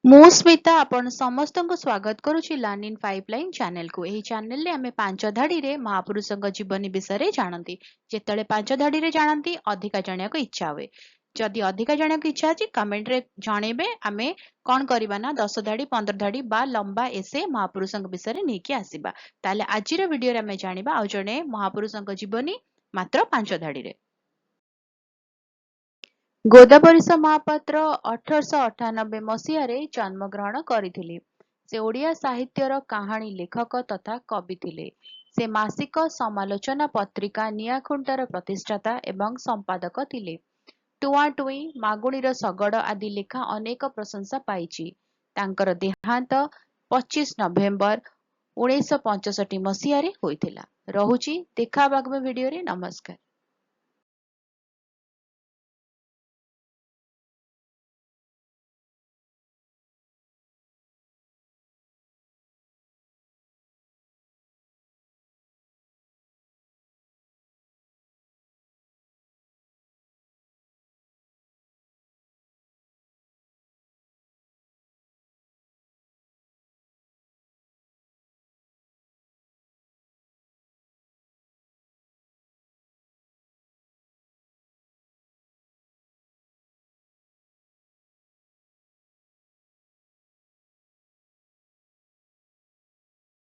ମୁଁ ସ୍ମିତା ଆପଣ ସମସ୍ତଙ୍କୁ ସ୍ୱାଗତ କରୁଛି ଲର୍ନ ଇନ୍ ପାଇପଲାଇନ୍ ଚ୍ୟାନେଲକୁ। ଏହି ଚ୍ୟାନେଲରେ ଆମେ ପାଞ୍ଚ ଧାଡିରେ ମହାପୁରୁଷଙ୍କ ଜୀବନୀ ବିଷୟରେ ଜାଣନ୍ତି। ଯେତେବେଳେ ପାଞ୍ଚ ଧାଡିରେ ଜାଣନ୍ତି ଅଧିକା ଜାଣିବାକୁ ଇଚ୍ଛା ହୁଏ। ଯଦି ଅଧିକା ଜାଣିବାକୁ ଇଚ୍ଛା ଅଛି କମେଣ୍ଟରେ ଜଣେଇବେ। ଆମେ କଣ କରିବା ନା 10 ଧାଡି 15 ଧାଡି ବା ଲମ୍ବା ଏସେ ମହାପୁରୁଷଙ୍କ ବିଷୟରେ ନେଇକି ଆସିବା। ତାହେଲେ ଆଜିର ଭିଡିଓରେ ଆମେ ଜାଣିବା ଆଉ ଜଣେ ମହାପୁରୁଷଙ୍କ ଜୀବନୀ ମାତ୍ର 5 ଧାଡିରେ। ଗୋଦାବରୀଶ ମହାପାତ୍ର 1898 ମସିହାରେ ଜନ୍ମଗ୍ରହଣ କରିଥିଲେ। ସେ ଓଡ଼ିଆ ସାହିତ୍ୟର କାହାଣୀ ଲେଖକ ତଥା କବି ଥିଲେ। ସେ ମାସିକ ସମାଲୋଚନା ପତ୍ରିକା ନିଆଁଖୁଣ୍ଟାର ପ୍ରତିଷ୍ଠାତା ଏବଂ ସମ୍ପାଦକ ଥିଲେ। ଟୁଆଁ ଟୁଇଁ, ମାଗୁଣିର ଶଗଡ଼ ଆଦି ଲେଖା ଅନେକ ପ୍ରଶଂସା ପାଇଛି। ତାଙ୍କର ଦେହାନ୍ତ 25 ନଭେମ୍ବର 1965 ମସିହାରେ ହୋଇଥିଲା। ରହୁଛି, ଦେଖା ହେବା ଆଗାମୀ ଭିଡିଓରେ। ନମସ୍କାର।